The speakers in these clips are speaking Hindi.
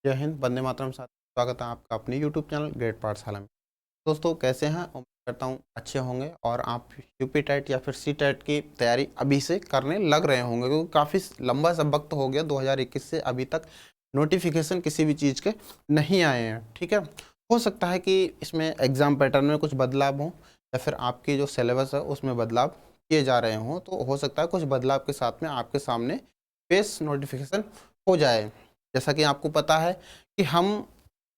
जय हिंद, वंदे मातरम। साथ स्वागत है आपका अपनी यूट्यूब चैनल ग्रेड पाठशाला में। दोस्तों कैसे हैं? उम्मीद करता हूँ अच्छे होंगे और आप यूपी टेट या फिर सी टेट की तैयारी अभी से करने लग रहे होंगे, क्योंकि काफ़ी लंबा सा वक्त हो गया 2021 से अभी तक नोटिफिकेशन किसी भी चीज़ के नहीं आए हैं। ठीक है, हो सकता है कि इसमें एग्ज़ाम पैटर्न में कुछ बदलाव हो या फिर आपकी जो सिलेबस है उसमें बदलाव किए जा रहे हों, तो हो सकता है कुछ बदलाव के साथ में आपके सामने पेश नोटिफिकेशन हो जाए। जैसा कि आपको पता है कि हम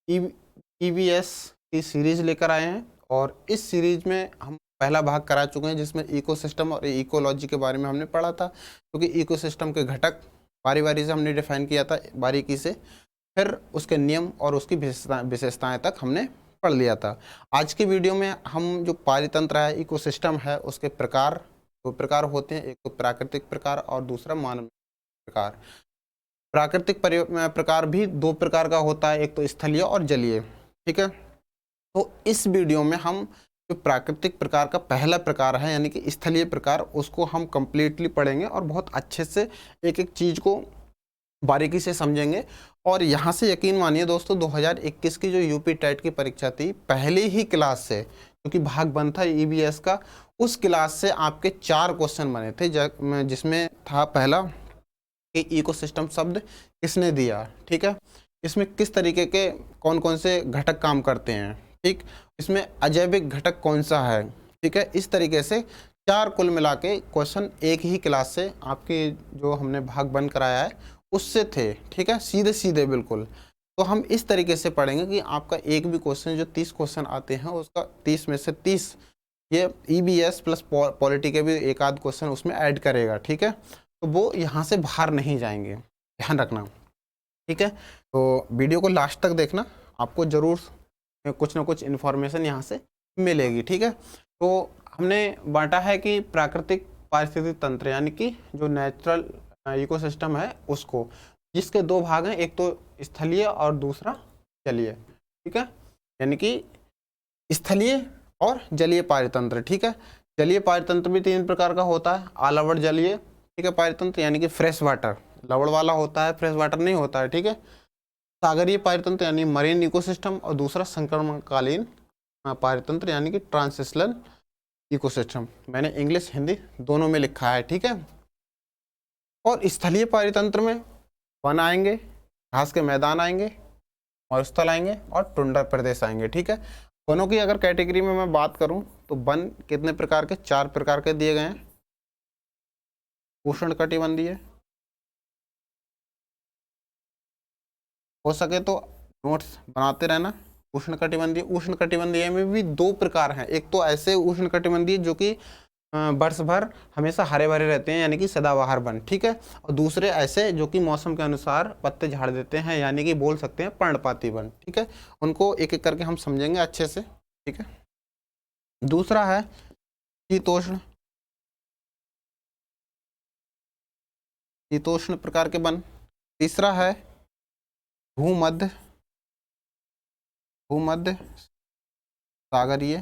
ईवीएस की सीरीज लेकर आए हैं और इस सीरीज में हम पहला भाग करा चुके हैं, जिसमें इकोसिस्टम और इकोलॉजी के बारे में हमने पढ़ा था, क्योंकि इकोसिस्टम के घटक बारी बारी से हमने डिफाइन किया था बारीकी से, फिर उसके नियम और उसकी विशेषताएं तक हमने पढ़ लिया था। आज की वीडियो में हम जो पारितंत्र है, इकोसिस्टम है, उसके प्रकार, दो प्रकार होते हैं, एक तो प्राकृतिक प्रकार और दूसरा मानवीय प्रकार। प्राकृतिक प्रकार भी दो प्रकार का होता है, एक तो स्थलीय और जलीय। ठीक है, तो इस वीडियो में हम जो प्राकृतिक प्रकार का पहला प्रकार है यानी कि स्थलीय प्रकार, उसको हम कंप्लीटली पढ़ेंगे और बहुत अच्छे से एक एक चीज़ को बारीकी से समझेंगे। और यहाँ से यकीन मानिए दोस्तों, 2021 की जो यूपी टेट की परीक्षा थी, पहले ही क्लास से, क्योंकि भाग बन था ईवीएस का, उस क्लास से आपके 4 क्वेश्चन बने थे, जिसमें था पहला कि इकोसिस्टम शब्द किसने दिया। ठीक है, इसमें किस तरीके के कौन कौन से घटक काम करते हैं, ठीक, इसमें अजैविक घटक कौन सा है। ठीक है, इस तरीके से 4 कुल मिला के क्वेश्चन एक ही क्लास से आपके जो हमने भाग बन कराया है उससे थे। ठीक है, सीधे सीधे बिल्कुल। तो हम इस तरीके से पढ़ेंगे कि आपका एक भी क्वेश्चन, जो 30 क्वेश्चन आते हैं, उसका 30 में से 30 ये ईवीएस प्लस पॉलिटी के भी एक आध क्वेश्चन उसमें ऐड करेगा। ठीक है, तो वो यहाँ से बाहर नहीं जाएंगे, ध्यान रखना। ठीक है, तो वीडियो को लास्ट तक देखना, आपको ज़रूर कुछ ना कुछ इन्फॉर्मेशन यहाँ से मिलेगी। ठीक है, तो हमने बांटा है कि प्राकृतिक पारिस्थितिक तंत्र यानी कि जो नेचुरल इकोसिस्टम है उसको, जिसके 2 भाग हैं, एक तो स्थलीय और दूसरा जलीय। ठीक है, यानी कि स्थलीय और जलीय पारितंत्र। ठीक है, जलीय पारितंत्र भी 3 प्रकार का होता है। आलवड़ जलीय, ठीक है, पारितंत्र यानी कि फ्रेश वाटर, लवण वाला होता है, फ्रेश वाटर नहीं होता है। ठीक है, सागरीय पारितंत्र यानी मरीन इकोसिस्टम, और दूसरा संक्रमणकालीन पारितंत्र यानी कि ट्रांजिशनल इकोसिस्टम। मैंने इंग्लिश हिंदी दोनों में लिखा है। ठीक है, और स्थलीय पारितंत्र में वन आएंगे, घास के मैदान आएंगे, मरुस्थल आएंगे और टुंड्रा प्रदेश आएंगे। ठीक है, वनों की अगर कैटेगरी में मैं बात करूं तो वन कितने प्रकार के, 4 प्रकार के दिए गए हैं। उष्णकटिबंधीय, हो सके तो नोट्स बनाते रहना। उष्णकटिबंधीय में भी 2 प्रकार हैं, एक तो ऐसे उष्णकटिबंधीय जो कि वर्ष भर हमेशा हरे भरे रहते हैं यानी कि सदाबहार वन। ठीक है, और दूसरे ऐसे जो कि मौसम के अनुसार पत्ते झाड़ देते हैं यानी कि बोल सकते हैं पर्णपाती वन। ठीक है, उनको एक एक करके हम समझेंगे अच्छे से। ठीक है, दूसरा है शीतोष्ण, शीतोष्ण प्रकार के वन। तीसरा है भूमध्य, भूमध्य सागरीय,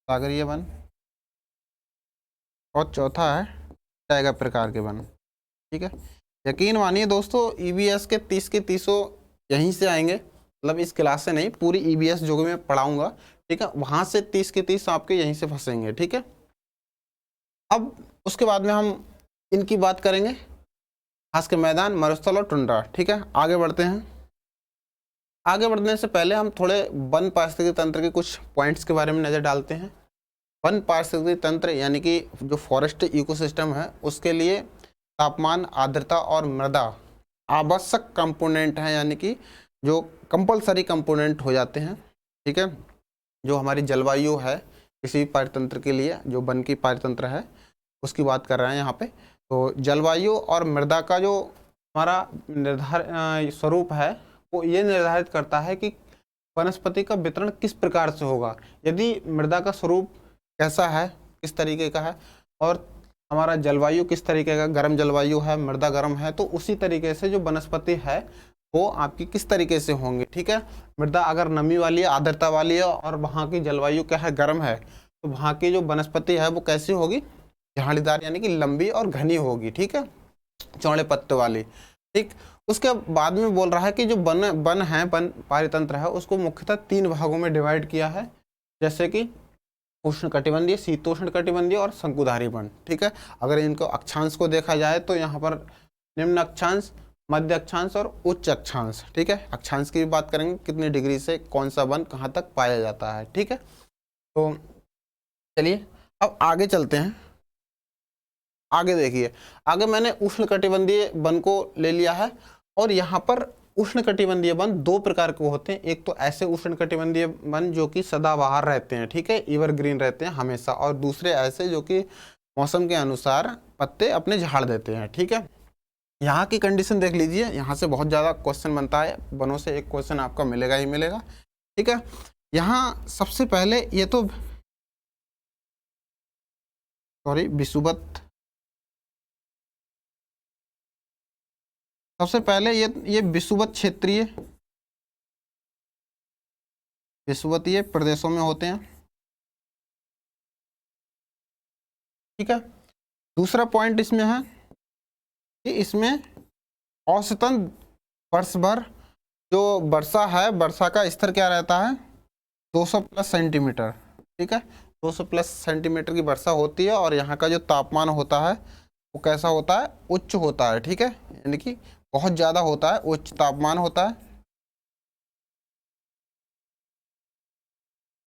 सागरीय वन। और चौथा है टाइगर प्रकार के वन। ठीक है, यकीन मानिए दोस्तों, ईवीएस के 30 के 30 यहीं से आएंगे, मतलब इस क्लास से नहीं, पूरी ईवीएस जो मैं पढ़ाऊंगा, ठीक है, वहां से 30 के 30 आपके यहीं से फंसेंगे। ठीक है, अब उसके बाद में हम इनकी बात करेंगे, घास के मैदान, मरुस्थल और टुंड्रा। ठीक है, आगे बढ़ते हैं। आगे बढ़ने से पहले हम थोड़े वन पारिस्थितिकी तंत्र के कुछ पॉइंट्स के बारे में नज़र डालते हैं। वन पारिस्थितिकी तंत्र यानी कि जो फॉरेस्ट इकोसिस्टम है, उसके लिए तापमान, आर्द्रता और मृदा आवश्यक कंपोनेंट हैं, यानी कि जो कंपलसरी कंपोनेंट हो जाते हैं। ठीक है, जो हमारी जलवायु है किसी भी पारितंत्र के लिए, जो वन की पारितंत्र है उसकी बात कर रहे हैं यहाँ पे, तो जलवायु और मृदा का जो हमारा निर्धारित स्वरूप है, वो ये निर्धारित करता है कि वनस्पति का वितरण किस प्रकार से होगा। यदि मृदा का स्वरूप कैसा है, किस तरीके का है, और हमारा जलवायु किस तरीके का, गर्म जलवायु है, मृदा गर्म है, तो उसी तरीके से जो वनस्पति है वो आपकी किस तरीके से होंगी। ठीक है, मृदा अगर नमी वाली है, आर्द्रता वाली है, और वहाँ की जलवायु क्या है, गर्म है, तो वहाँ की जो वनस्पति है वो कैसी होगी, झाड़ीदार यानी कि लंबी और घनी होगी। ठीक है, चौड़े पत्ते वाली। ठीक। उसके बाद में बोल रहा है कि जो वन है, वन पारितंत्र है, उसको मुख्यतः 3 भागों में डिवाइड किया है, जैसे कि उष्णकटिबंधीय, शीतोष्णकटिबंधीय और शंकुधारी वन। ठीक है। अगर इनको अक्षांश को देखा जाए तो यहाँ पर निम्न अक्षांश, मध्य अक्षांश और उच्च अक्षांश। ठीक है। अक्षांश की भी बात करेंगे, कितनी डिग्री से कौन सा वन कहाँ तक पाया जाता है। ठीक है। तो चलिए अब आगे चलते हैं। आगे देखिए, आगे मैंने उष्णकटिबंधीय वन को ले लिया है, और यहाँ पर उष्णकटिबंधीय वन 2 प्रकार के होते हैं। एक तो ऐसे उष्णकटिबंधीय वन जो कि सदाबहार रहते हैं, ठीक है, एवरग्रीन रहते हैं हमेशा, और दूसरे ऐसे जो कि मौसम के अनुसार पत्ते अपने झाड़ देते हैं। ठीक है। यहाँ की कंडीशन देख लीजिए, यहाँ से बहुत ज़्यादा क्वेश्चन बनता है, वनों से एक क्वेश्चन आपका मिलेगा ही मिलेगा। ठीक है। यहाँ सबसे पहले ये तो विषुवत, सबसे पहले ये विषुवत क्षेत्रीय, विषुवतीय प्रदेशों में होते हैं। ठीक है। दूसरा पॉइंट इसमें है कि इसमें औसतन वर्ष भर जो वर्षा है, वर्षा का स्तर क्या रहता है, 200 प्लस सेंटीमीटर। ठीक है। 200 प्लस सेंटीमीटर की वर्षा होती है, और यहाँ का जो तापमान होता है वो कैसा होता है, उच्च होता है। ठीक है। यानी कि बहुत ज़्यादा होता है, उच्च तापमान होता है,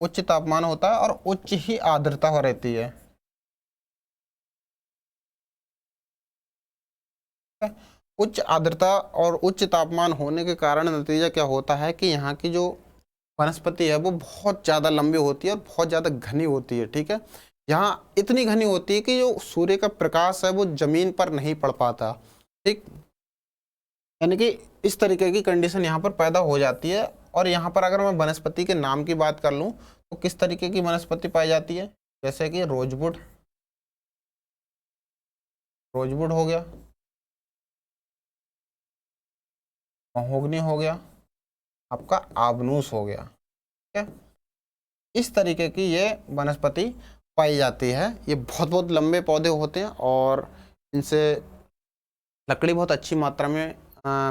उच्च तापमान होता है, और उच्च ही आर्द्रता हो रहती है। उच्च आर्द्रता और उच्च तापमान होने के कारण नतीजा क्या होता है कि यहाँ की जो वनस्पति है वो बहुत ज़्यादा लंबी होती है और बहुत ज़्यादा घनी होती है। ठीक है। यहाँ इतनी घनी होती है कि जो सूर्य का प्रकाश है वो जमीन पर नहीं पड़ पाता। ठीक। यानी कि इस तरीके की कंडीशन यहाँ पर पैदा हो जाती है। और यहाँ पर अगर मैं वनस्पति के नाम की बात कर लूँ तो किस तरीके की वनस्पति पाई जाती है, जैसे कि रोजवुड, रोजवुड हो गया, महोगनी हो गया, आपका आबनूस हो गया। ठीक है। इस तरीके की ये वनस्पति पाई जाती है। ये बहुत बहुत लंबे पौधे होते हैं और इनसे लकड़ी बहुत अच्छी मात्रा में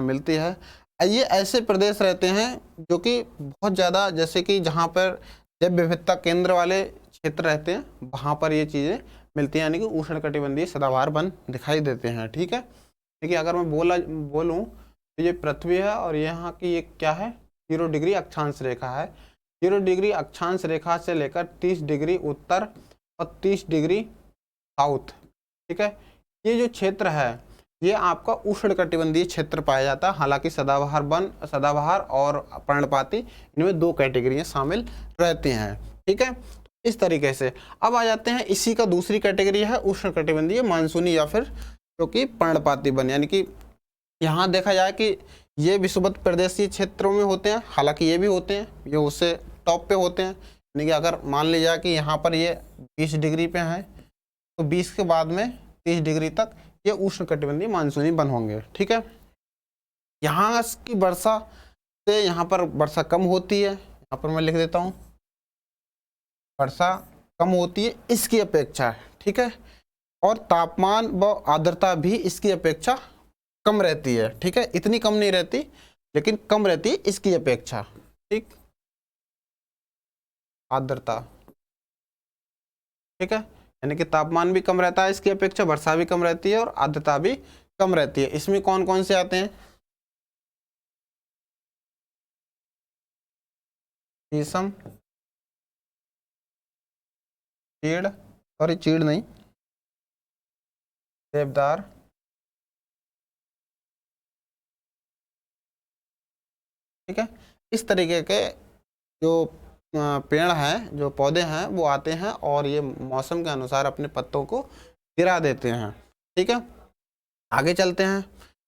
मिलती है। ये ऐसे प्रदेश रहते हैं जो कि बहुत ज़्यादा, जैसे कि जहाँ पर जैव विविधता केंद्र वाले क्षेत्र रहते हैं, वहाँ पर ये चीज़ें मिलती हैं, यानी कि उष्णकटिबंधीय सदाबहार वन दिखाई देते हैं। ठीक है। देखिए अगर मैं बोलूँ तो ये पृथ्वी है, और यहाँ की ये क्या है, 0 डिग्री अक्षांश रेखा है। 0 डिग्री अक्षांश रेखा से लेकर 30 डिग्री उत्तर और 30 डिग्री साउथ। ठीक है। ये जो क्षेत्र है ये आपका उष्णकटिबंधीय क्षेत्र पाया जाता है। हालांकि सदाबहार वन, सदाबहार और पर्णपाती, इनमें 2 कैटेगरियाँ शामिल रहती हैं। ठीक है। इस तरीके से अब आ जाते हैं, इसी का दूसरी कैटेगरी है उष्णकटिबंधीय मानसूनी या फिर जो कि पर्णपाती वन। यानी कि यहाँ देखा जाए कि ये विषुवत प्रदेशीय क्षेत्रों में होते हैं, हालांकि ये भी होते हैं, ये उससे टॉप पे होते हैं। यानी कि अगर मान लिया कि यहाँ पर ये 20 डिग्री पे है तो 20 के बाद में 30 डिग्री तक ये उष्णकटिबंधीय मानसूनी वन होंगे। ठीक है। यहाँ की वर्षा से यहाँ पर वर्षा कम होती है, यहाँ पर मैं लिख देता हूँ, वर्षा कम होती है इसकी अपेक्षा। ठीक है। और तापमान व आर्द्रता भी इसकी अपेक्षा कम रहती है। ठीक है। इतनी कम नहीं रहती, लेकिन कम रहती है इसकी अपेक्षा। ठीक। आर्द्रता, ठीक है, यानी कि तापमान भी कम रहता है इसकी अपेक्षा, वर्षा भी कम रहती है और आर्द्रता भी कम रहती है। इसमें कौन कौन से आते हैं, शीशम, चीड़, सॉरी चीड़ नहीं, देवदार, ठीक है। इस तरीके के जो पेड़ हैं, जो पौधे हैं, वो आते हैं और ये मौसम के अनुसार अपने पत्तों को गिरा देते हैं। ठीक है। आगे चलते हैं।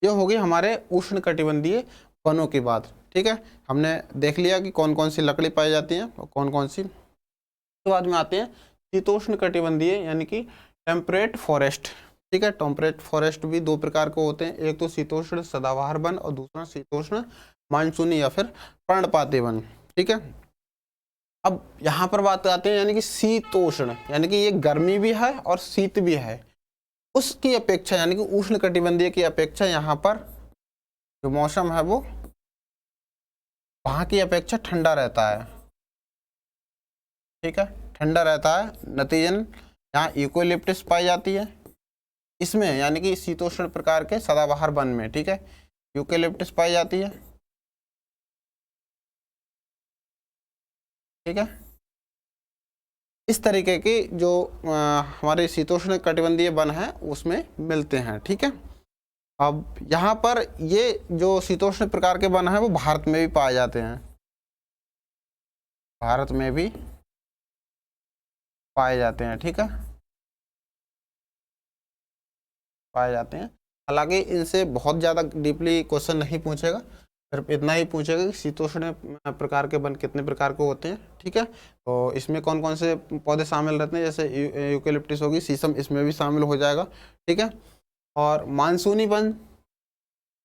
ये होगी हमारे उष्णकटिबंधीय वनों की बात। ठीक है। हमने देख लिया कि कौन कौन सी लकड़ी पाई जाती है और कौन कौन सी। तो बाद में आते हैं शीतोष्ण कटिबंधीय यानी कि टेम्परेट फॉरेस्ट। ठीक है। टेम्परेट फॉरेस्ट भी 2 प्रकार के होते हैं, एक तो शीतोष्ण सदाबहार वन और दूसरा शीतोष्ण मानसूनी या फिर पर्णपाती वन। ठीक है। अब यहाँ पर बात आते हैं यानी कि शीतोष्ण, यानी कि ये गर्मी भी है और शीत भी है। उसकी अपेक्षा यानी कि उष्ण कटिबंधीय की अपेक्षा यहाँ पर जो मौसम है वो वहाँ की अपेक्षा ठंडा रहता है, ठीक है, ठंडा रहता है। नतीजन यहाँ यूकेलिप्टस पाई जाती है इसमें, यानी कि शीतोष्ण प्रकार के सदाबहार वन में, ठीक है, यूकेलिप्टस पाई जाती है, ठीक है। इस तरीके की जो हमारे शीतोष्ण कटिबंधीय वन है उसमें मिलते हैं, ठीक है। अब यहाँ पर ये जो शीतोष्ण प्रकार के वन है वो भारत में भी पाए जाते हैं, भारत में भी पाए जाते हैं, ठीक है, पाए जाते हैं। हालांकि इनसे बहुत ज़्यादा डीपली क्वेश्चन नहीं पूछेगा, सिर्फ इतना ही पूछेगा कि शीतोष्ण प्रकार के वन कितने प्रकार के होते हैं, ठीक है। तो इसमें कौन कौन से पौधे शामिल रहते हैं, जैसे यूकेलिप्टस होगी, शीशम इसमें भी शामिल हो जाएगा, ठीक है। और मानसूनी वन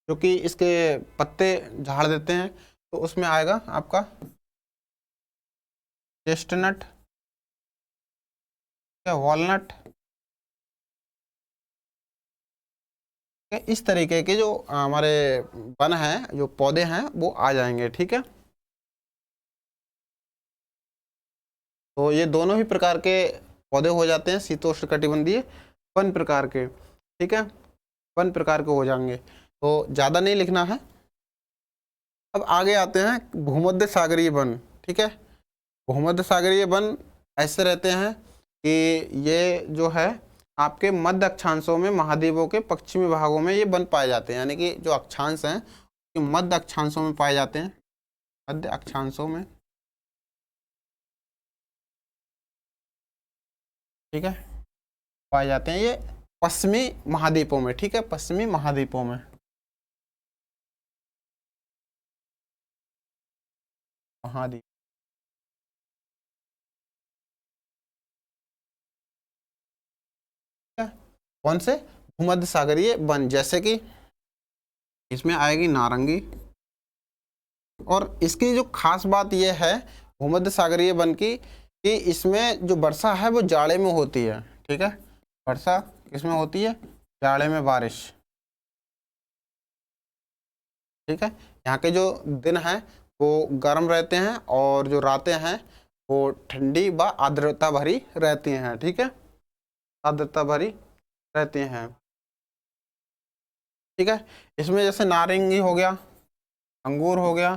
जो कि इसके पत्ते झाड़ देते हैं, तो उसमें आएगा आपका चेस्टनट, वॉलनट, इस तरीके के जो हमारे वन हैं, जो पौधे हैं वो आ जाएंगे, ठीक है। तो ये दोनों ही प्रकार के पौधे हो जाते हैं शीतोष्ण कटिबंधीय वन प्रकार के, ठीक है, वन प्रकार के हो जाएंगे। तो ज़्यादा नहीं लिखना है। अब आगे आते हैं भूमध्य सागरीय वन, ठीक है। भूमध्य सागरीय वन ऐसे रहते हैं कि ये जो है आपके मध्य अक्षांशों में, महाद्वीपों के पश्चिमी भागों में ये वन पाए जाते हैं, यानी कि जो अक्षांश हैं मध्य अक्षांशों में पाए जाते हैं, मध्य अक्षांशों में, ठीक है, पाए जाते हैं ये पश्चिमी महाद्वीपों में, ठीक है, पश्चिमी महाद्वीपों में, महाद्वीप, ठीक है। कौन से? भूमध्य सागरीय वन, जैसे कि इसमें आएगी नारंगी। और इसकी जो खास बात यह है भूमध्य सागरीय वन की कि इसमें जो वर्षा है वो जाड़े में होती है, ठीक है, वर्षा किसमें होती है? जाड़े में बारिश, ठीक है। यहाँ के जो दिन हैं वो गर्म रहते हैं और जो रातें हैं वो ठंडी व आर्द्रता भरी रहती हैं, ठीक है, आर्द्रता भरी रहती हैं, ठीक है। इसमें जैसे नारंगी हो गया, अंगूर हो गया,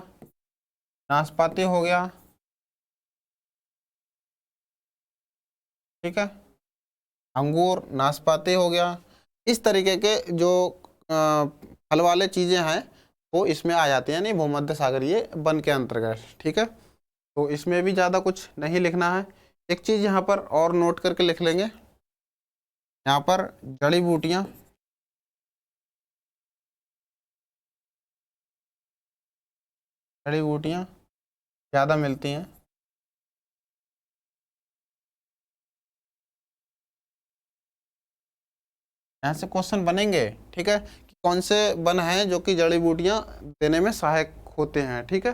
नाशपाती हो गया, ठीक है, अंगूर, नाशपाती हो गया, इस तरीके के जो फल वाले चीज़ें हैं वो इसमें आ जाती हैं, यानी भूमध्य सागरीय वन के अंतर्गत, ठीक है। तो इसमें भी ज़्यादा कुछ नहीं लिखना है। एक चीज़ यहाँ पर और नोट करके लिख लेंगे, यहाँ पर जड़ी बूटियाँ, जड़ी बूटियाँ ज़्यादा मिलती हैं, यहाँ से क्वेश्चन बनेंगे, ठीक है, कि कौन से वन हैं जो कि जड़ी बूटियाँ देने में सहायक होते हैं, ठीक है।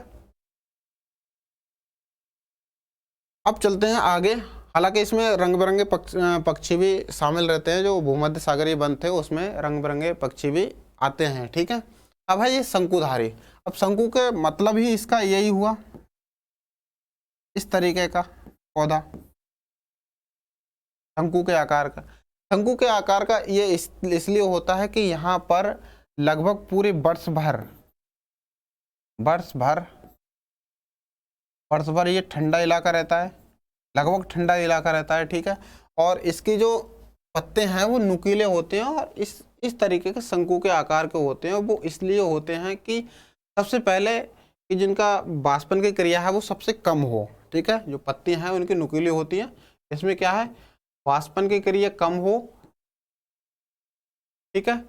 अब चलते हैं आगे। हालांकि इसमें रंग बिरंगे पक्षी भी शामिल रहते हैं, जो भूमध्य सागरीय वन थे उसमें रंग बिरंगे पक्षी भी आते हैं, ठीक है। अब है ये शंकुधारी। अब शंकु के मतलब ही इसका यही हुआ, इस तरीके का पौधा, शंकु के आकार का। शंकु के आकार का ये इसलिए होता है कि यहाँ पर लगभग पूरे वर्ष भर ये ठंडा इलाका रहता है, लगभग ठंडा इलाका रहता है, ठीक है। और इसके जो पत्ते हैं वो नुकीले होते हैं और इस तरीके के शंकु के आकार के होते हैं। वो इसलिए होते हैं कि सबसे पहले कि जिनका बाष्पन की क्रिया है वो सबसे कम हो, ठीक है। जो पत्ती हैं उनकी नुकीली होती हैं, इसमें क्या है, बाष्पन की क्रिया कम हो, ठीक है।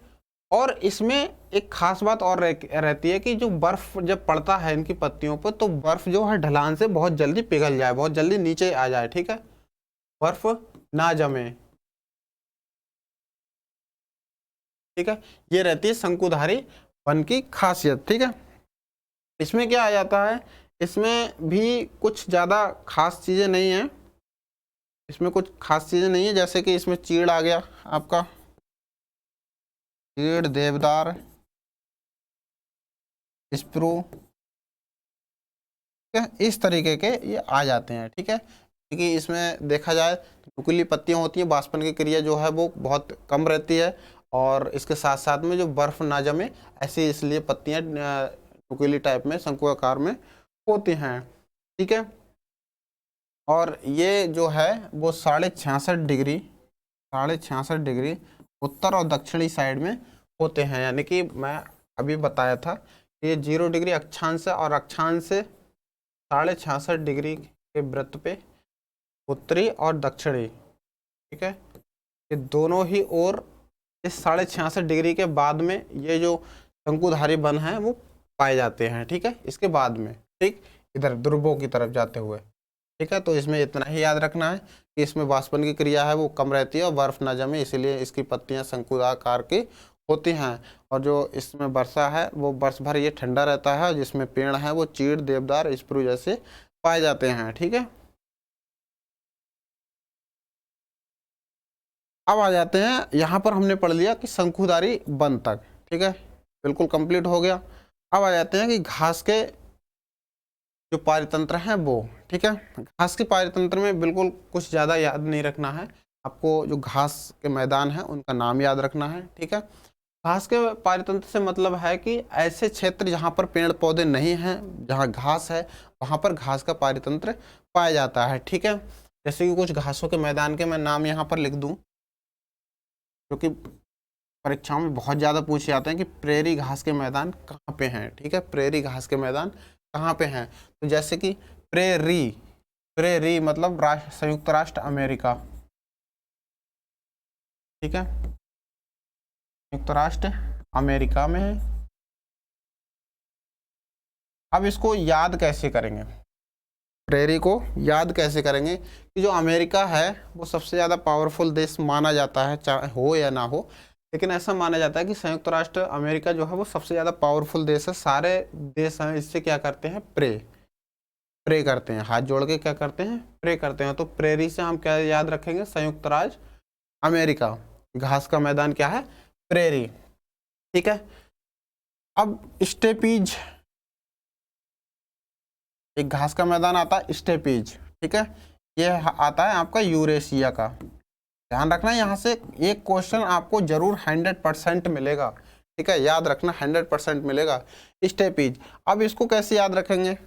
और इसमें एक खास बात और रहती है कि जो बर्फ जब पड़ता है इनकी पत्तियों पर तो बर्फ जो है ढलान से बहुत जल्दी पिघल जाए, बहुत जल्दी नीचे आ जाए, ठीक है, बर्फ ना जमे, ठीक है। ये रहती है शंकुधारी वन की खासियत, ठीक है। इसमें क्या आ जाता है, इसमें भी कुछ ज़्यादा खास चीज़ें नहीं हैं, इसमें कुछ खास चीज़ें नहीं है, जैसे कि इसमें चीड़ आ गया आपका, चीड़, देवदार, स्प्रू, इस तरीके के ये आ जाते हैं। ठीक है, क्योंकि इसमें देखा जाए तो नुकीली पत्तियां होती हैं, वाष्पन की क्रिया जो है वो बहुत कम रहती है, और इसके साथ साथ में जो बर्फ ना जमे ऐसी इसलिए पत्तियां नुकीली टाइप में शंकु आकार में होती हैं। ठीक है, और ये जो है वो 66.5 डिग्री उत्तर और दक्षिणी साइड में होते हैं। यानी कि मैं अभी बताया था कि ये 0 डिग्री अक्षांश और अक्षांश से 66.5 डिग्री के वृत्त पे उत्तरी और दक्षिणी, ठीक है, ये दोनों ही ओर इस 66.5 डिग्री के बाद में ये जो शंकुधारी वन है वो पाए जाते हैं। ठीक है, इसके बाद में ठीक इधर ध्रुवों की तरफ जाते हुए। ठीक है, तो इसमें इतना ही याद रखना है कि इसमें वाष्पन की क्रिया है वो कम रहती है और बर्फ ना जमे, इसीलिए इसकी पत्तियां शंकुआकार की होती हैं। और जो इसमें वर्षा है वो वर्ष भर ये ठंडा रहता है, जिसमें पेड़ है वो चीड़, देवदार, स्प्रू जैसे पाए जाते हैं। ठीक है, अब आ जाते हैं यहाँ पर हमने पढ़ लिया कि शंकुधारी वन तक। ठीक है, बिल्कुल कंप्लीट हो गया। अब आ जाते हैं कि घास के जो पारितंत्र हैं वो। ठीक है, घास के पारितंत्र में बिल्कुल कुछ ज़्यादा याद नहीं रखना है आपको, जो घास के मैदान है उनका नाम याद रखना है। ठीक है, घास के पारितंत्र से मतलब है कि ऐसे क्षेत्र जहाँ पर पेड़ पौधे नहीं हैं, जहाँ घास है वहाँ पर घास का पारितंत्र पाया जाता है। ठीक है, जैसे कि कुछ घासों के मैदान के मैं नाम यहाँ पर लिख दूँ, जो कि परीक्षाओं में बहुत ज़्यादा पूछे जाते हैं कि प्रेरी घास के मैदान कहाँ पे हैं। ठीक है, प्रेरी घास के मैदान कहाँ पे हैं, तो जैसे कि प्रेरी, प्रेरी मतलब संयुक्त राष्ट्र अमेरिका। ठीक है, संयुक्त राष्ट्र अमेरिका में है। अब इसको याद कैसे करेंगे, प्रेरी को याद कैसे करेंगे कि जो अमेरिका है वो सबसे ज़्यादा पावरफुल देश माना जाता है, चाहे हो या ना हो, लेकिन ऐसा माना जाता है कि संयुक्त राष्ट्र अमेरिका जो है वो सबसे ज़्यादा पावरफुल देश है। सारे देश हैं इससे क्या करते हैं, प्रे करते हैं, हाथ जोड़ के क्या करते हैं, प्रे करते हैं। तो प्रेरी से हम क्या याद रखेंगे, संयुक्त राज्य अमेरिका। घास का मैदान क्या है, प्रेरी। ठीक है, अब स्टेपीज, एक घास का मैदान आता है स्टेपीज। ठीक है, ये आता है आपका यूरेशिया का। ध्यान रखना यहाँ से एक क्वेश्चन आपको जरूर 100% मिलेगा। ठीक है, याद रखना 100% मिलेगा स्टेपीज। अब इसको कैसे याद रखेंगे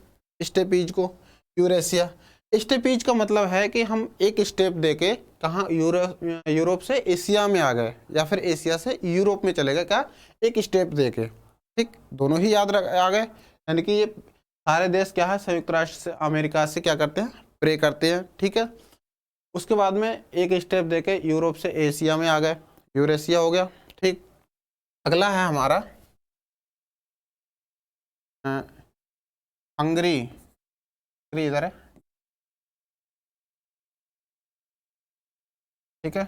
स्टेपीज को, यूरेशिया। स्टेपीज का मतलब है कि हम एक स्टेप देके कहाँ यूरोप से एशिया में आ गए, या फिर एशिया से यूरोप में चले गए, क्या, एक स्टेप देके। ठीक, दोनों ही याद आ गए, यानी कि ये सारे देश क्या है, संयुक्त राष्ट्र से अमेरिका से क्या करते हैं, प्रे करते हैं। ठीक है, उसके बाद में एक स्टेप देके यूरोप से एशिया में आ गए, यूरेशिया हो गया। ठीक, अगला है हमारा हंगरी, इधर है। ठीक है,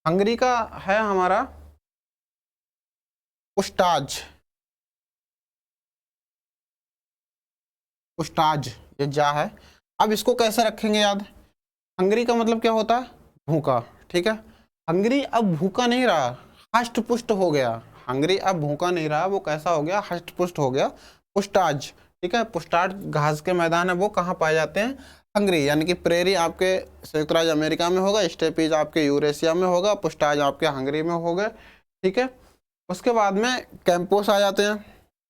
हंगरी का है हमारा पुस्टाज, पुस्टाज ये जा है। अब इसको कैसे रखेंगे याद, हंगरी का मतलब क्या होता है, भूखा। ठीक है, हंगरी अब भूखा नहीं रहा, हष्ट पुष्ट हो गया। हंगरी अब भूखा नहीं रहा, वो कैसा हो गया, हष्ट पुष्ट हो गया, पुस्टाज। ठीक है, पुस्टाज घास के मैदान है वो कहाँ पाए जाते हैं, हंगरी। यानी कि प्रेरी आपके संयुक्त राज्य अमेरिका में होगा, स्टेपीज आपके यूरेशिया में होगा, पुस्टाज आपके हंगरी में हो गए। ठीक है, उसके बाद में कैंपोस आ जाते हैं,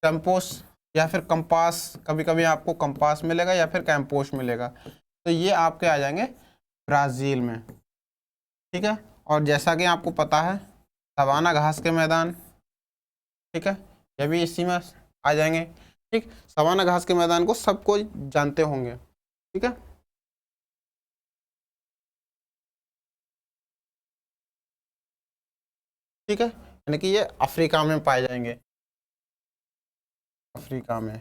कैंपोस या फिर कंपास, कभी कभी आपको कंपास मिलेगा या फिर कैंपोस मिलेगा, तो ये आपके आ जाएंगे ब्राज़ील में। ठीक है, और जैसा कि आपको पता है सवाना घास के मैदान, ठीक है, ये भी इसी में आ जाएंगे। ठीक, सवाना घास के मैदान को सबको जानते होंगे। ठीक है, ठीक है, यानी कि ये अफ्रीका में पाए जाएंगे, अफ्रीका में,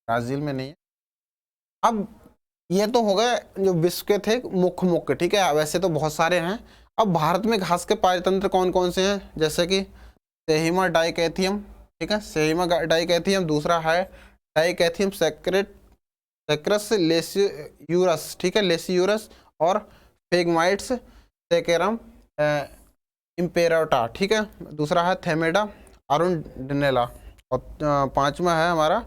ब्राज़ील में नहीं है। अब ये तो हो गए जो विश्व के थे मुख्य मुख्य। ठीक है, वैसे तो बहुत सारे हैं। अब भारत में घास के पारितंत्र कौन कौन से हैं, जैसे कि सेहिमा डाइकैथियम। ठीक है, सेहिमा डाइकैथियम, दूसरा है डाइकैथियम सेक्रस लेसियूरस। ठीक है, लेसियूरस, और फेगमाइट्स सेकेरम इम्पेरोटा, ठीक है। दूसरा है थेमेडा अरुंडनेला, और पांचवा है हमारा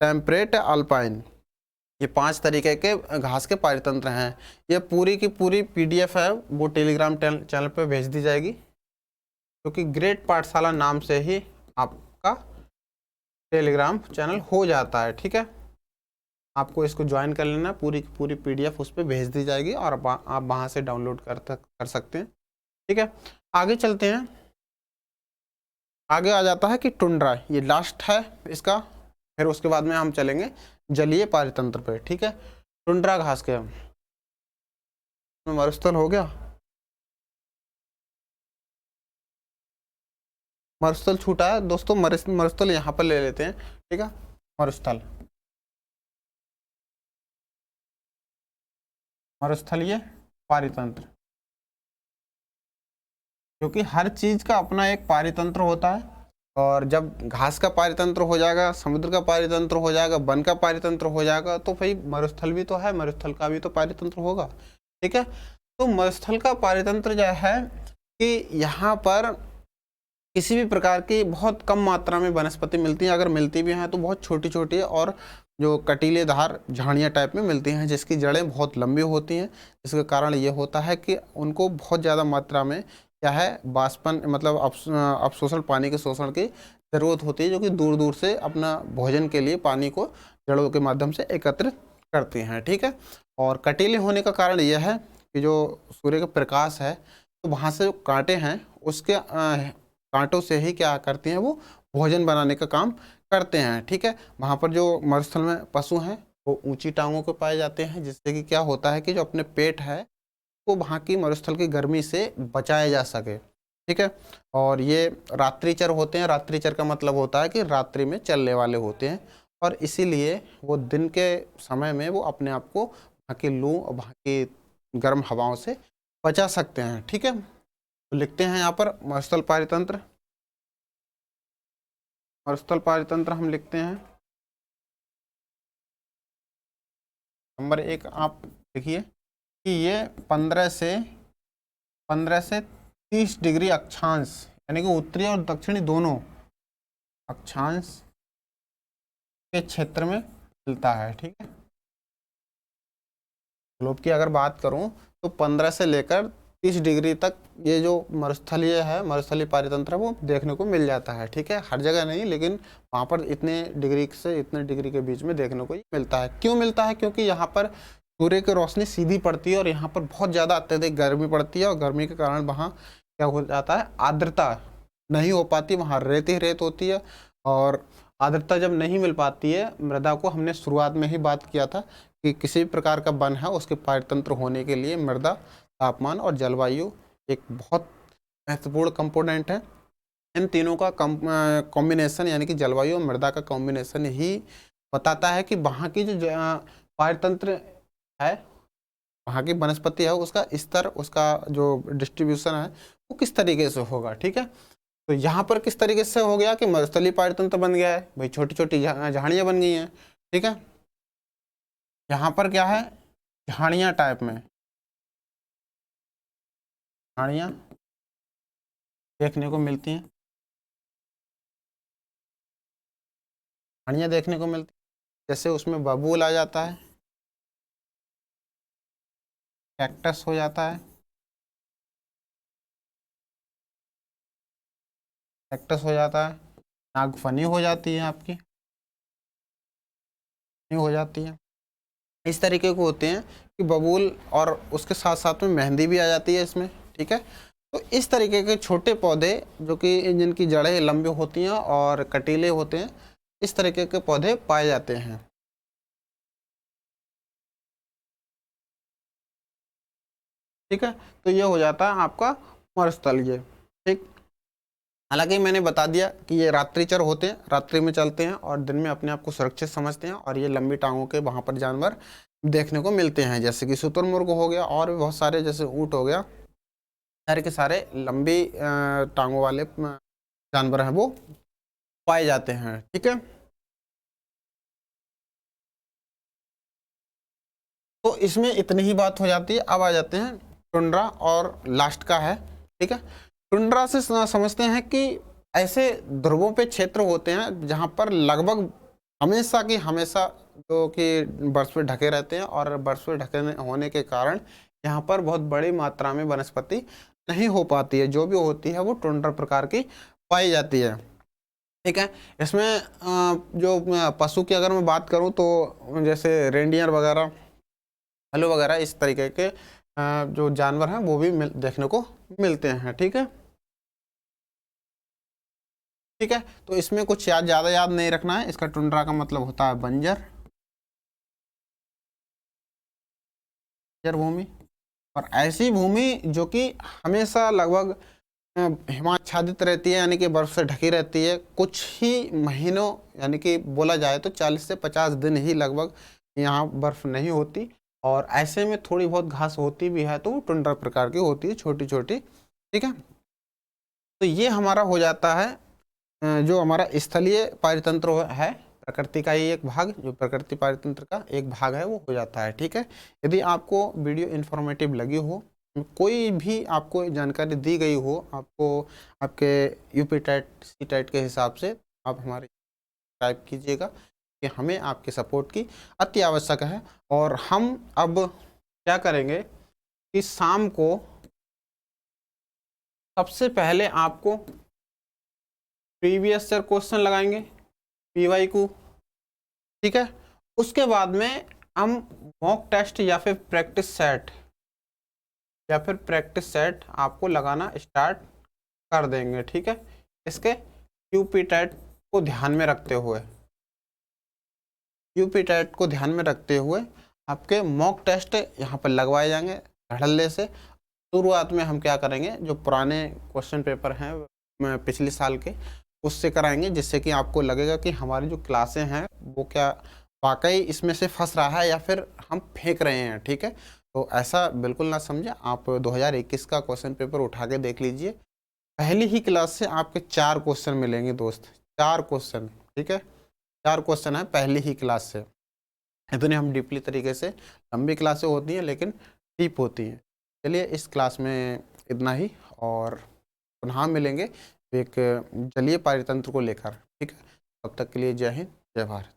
टेम्परेट अल्पाइन। ये 5 तरीके के घास के पारितंत्र हैं। ये पूरी की पूरी पीडीएफ है वो टेलीग्राम चैनल पे भेज दी जाएगी, क्योंकि ग्रेट पाठशाला नाम से ही आपका टेलीग्राम चैनल हो जाता है, ठीक है। आपको इसको ज्वाइन कर लेना, पूरी की पूरी पीडीएफ उस पर भेज दी जाएगी और आप वहाँ से डाउनलोड कर सकते हैं, ठीक है। आगे चलते हैं। आगे आ जाता है कि टुंड्रा, ये लास्ट है इसका, फिर उसके बाद में हम चलेंगे जलीय पारितंत्र पे, ठीक है। टुंड्रा घास के मरुस्थल हो गया, मरुस्थल छूटा है दोस्तों, मरुस्थल यहाँ पर ले लेते हैं, ठीक है। मरुस्थल, मरुस्थलीय पारितंत्र, क्योंकि हर चीज का अपना एक पारितंत्र होता है, और जब घास का पारितंत्र हो जाएगा, समुद्र का पारितंत्र हो जाएगा, वन का पारितंत्र हो जाएगा, तो भाई मरुस्थल भी तो है, मरुस्थल का भी तो पारितंत्र होगा, ठीक है। तो मरुस्थल का पारितंत्र जो है कि यहाँ पर किसी भी प्रकार की बहुत कम मात्रा में वनस्पति मिलती है, अगर मिलती भी हैं तो बहुत छोटी छोटी और जो कटीलेदार झाड़ियाँ टाइप में मिलती हैं, जिसकी जड़ें बहुत लंबी होती हैं, जिसके कारण ये होता है कि उनको बहुत ज़्यादा मात्रा में क्या है बाष्पन, मतलब अवशोषण, पानी के शोषण की ज़रूरत होती है, जो कि दूर दूर से अपना भोजन के लिए पानी को जड़ों के माध्यम से एकत्रित करती हैं, ठीक है। और कटीले होने का कारण यह है कि जो सूर्य का प्रकाश है, तो वहाँ से जो कांटे हैं उसके कांटों से ही क्या करती हैं, वो भोजन बनाने का काम करते हैं, ठीक है। वहाँ पर जो मरुस्थल में पशु हैं वो ऊंची टांगों के पाए जाते हैं, जिससे कि क्या होता है कि जो अपने पेट है वो वहाँ की मरुस्थल की गर्मी से बचाया जा सके, ठीक है। और ये रात्रिचर होते हैं। रात्रिचर का मतलब होता है कि रात्रि में चलने वाले होते हैं, और इसीलिए वो दिन के समय में वो अपने आप को वहाँ की लू और वहाँ की गर्म हवाओं से बचा सकते हैं, ठीक है। तो लिखते हैं यहाँ पर मरुस्थल पारितंत्र, मरुस्थल पारितंत्र हम लिखते हैं। नंबर 1 आप लिखिए कि ये 15 से 30 डिग्री अक्षांश, यानी कि उत्तरी और दक्षिणी दोनों अक्षांश के क्षेत्र में मिलता है, ठीक है। ग्लोब की अगर बात करूं तो 15 से लेकर 30 डिग्री तक ये जो मरुस्थलीय है, मरुस्थलीय पारितंत्र है, वो देखने को मिल जाता है, ठीक है। हर जगह नहीं, लेकिन वहाँ पर इतने डिग्री से इतने डिग्री के बीच में देखने को मिलता है। क्यों मिलता है? क्योंकि यहाँ पर सूर्य की रोशनी सीधी पड़ती है और यहाँ पर बहुत ज़्यादा अत्यधिक गर्मी पड़ती है, और गर्मी के कारण वहाँ क्या हो जाता है, आर्द्रता नहीं हो पाती, वहाँ रेत ही रेत होती है। और आर्द्रता जब नहीं मिल पाती है मृदा को, हमने शुरुआत में ही बात किया था कि किसी भी प्रकार का वन है उसके पारितंत्र होने के लिए मृदा, तापमान और जलवायु एक बहुत महत्वपूर्ण कंपोनेंट है। इन तीनों का कॉम्बिनेशन, यानी कि जलवायु और मृदा का कॉम्बिनेशन ही बताता है कि वहाँ की जो पारितंत्र है, वहाँ की वनस्पति है, उसका स्तर, उसका जो डिस्ट्रीब्यूशन है वो किस तरीके से होगा, ठीक है। तो यहाँ पर किस तरीके से हो गया कि मरुस्थलीय पारितंत्र बन गया है भाई, छोटी छोटी झाड़ियाँ बन गई हैं, ठीक है। यहाँ पर क्या है, झाड़ियाँ टाइप में झाड़ियाँ देखने को मिलती हैं, झाड़ियाँ देखने को मिलती हैं। जैसे उसमें बबूल आ जाता है, कैक्टस हो जाता है, कैक्टस हो जाता है, नागफनी हो जाती है, आपकी हो जाती है। इस तरीके को होते हैं कि बबूल, और उसके साथ साथ में मेहंदी भी आ जाती है इसमें, ठीक है। तो इस तरीके के छोटे पौधे जो कि जिनकी जड़ें लंबी होती हैं और कटीले होते हैं, इस तरीके के पौधे पाए जाते हैं, ठीक है। तो ये हो जाता है आपका मरुस्थलीय, ठीक। हालांकि मैंने बता दिया कि ये रात्रिचर होते हैं, रात्रि में चलते हैं और दिन में अपने आप को सुरक्षित समझते हैं, और ये लंबी टांगों के वहाँ पर जानवर देखने को मिलते हैं, जैसे कि शुतुरमुर्ग हो गया और भी बहुत सारे, जैसे ऊँट हो गया, सारे के सारे लंबी टांगों वाले जानवर हैं वो पाए जाते हैं, ठीक है। तो इसमें इतनी ही बात हो जाती है। अब आ जाते हैं टुंड्रा, और लास्ट का है, ठीक है। टुंड्रा से समझते हैं कि ऐसे ध्रुवों पे क्षेत्र होते हैं जहाँ पर लगभग हमेशा की हमेशा जो कि बर्फ से ढके रहते हैं, और बर्फ से ढके होने के कारण यहाँ पर बहुत बड़ी मात्रा में वनस्पति नहीं हो पाती है। जो भी होती है वो टुंड्रा प्रकार की पाई जाती है। ठीक है। इसमें जो पशु की अगर मैं बात करूं तो जैसे रेंडियर वगैरह, हलो वगैरह, इस तरीके के जो जानवर हैं वो भी देखने को मिलते हैं। ठीक है। ठीक है। तो इसमें कुछ ज़्यादा याद नहीं रखना है। इसका टुंड्रा का मतलब होता है बंजर भूमि, और ऐसी भूमि जो कि हमेशा लगभग हिमाच्छादित रहती है, यानी कि बर्फ से ढकी रहती है। कुछ ही महीनों, यानी कि बोला जाए तो 40 से 50 दिन ही लगभग यहाँ बर्फ नहीं होती, और ऐसे में थोड़ी बहुत घास होती भी है तो वो टुंड्रा प्रकार की होती है, छोटी छोटी। ठीक है। तो ये हमारा हो जाता है जो हमारा स्थलीय पारितंत्र है, प्रकृति का ही एक भाग, जो प्रकृति पारितंत्र का एक भाग है वो हो जाता है। ठीक है। यदि आपको वीडियो इन्फॉर्मेटिव लगी हो, कोई भी आपको जानकारी दी गई हो, आपको आपके यूपी टेट सी टेट के हिसाब से, आप हमारे टाइप कीजिएगा कि हमें आपके सपोर्ट की अति आवश्यक है। और हम अब क्या करेंगे कि शाम को सबसे पहले आपको प्रीवियस ईयर क्वेश्चन लगाएंगे, PYQ। ठीक है। उसके बाद में हम मॉक टेस्ट या फिर प्रैक्टिस सेट आपको लगाना स्टार्ट कर देंगे। ठीक है। इसके यूपी टेट को ध्यान में रखते हुए आपके मॉक टेस्ट यहाँ पर लगवाए जाएंगे धड़ल्ले से। शुरुआत में हम क्या करेंगे, जो पुराने क्वेश्चन पेपर हैं पिछले साल के, उससे कराएंगे, जिससे कि आपको लगेगा कि हमारी जो क्लासें हैं वो क्या वाकई इसमें से फंस रहा है या फिर हम फेंक रहे हैं। ठीक है। तो ऐसा बिल्कुल ना समझे। आप 2021 का क्वेश्चन पेपर उठा के देख लीजिए। पहली ही क्लास से आपके 4 क्वेश्चन मिलेंगे दोस्त, 4 क्वेश्चन। ठीक है। 4 क्वेश्चन है पहली ही क्लास से। इतने हम डीपली तरीके से, लंबी क्लासें होती हैं लेकिन डीप होती हैं। चलिए इस क्लास में इतना ही, और पुनः मिलेंगे एक जलीय पारितंत्र को लेकर। ठीक है। तब तक के लिए जय हिंद, जय भारत।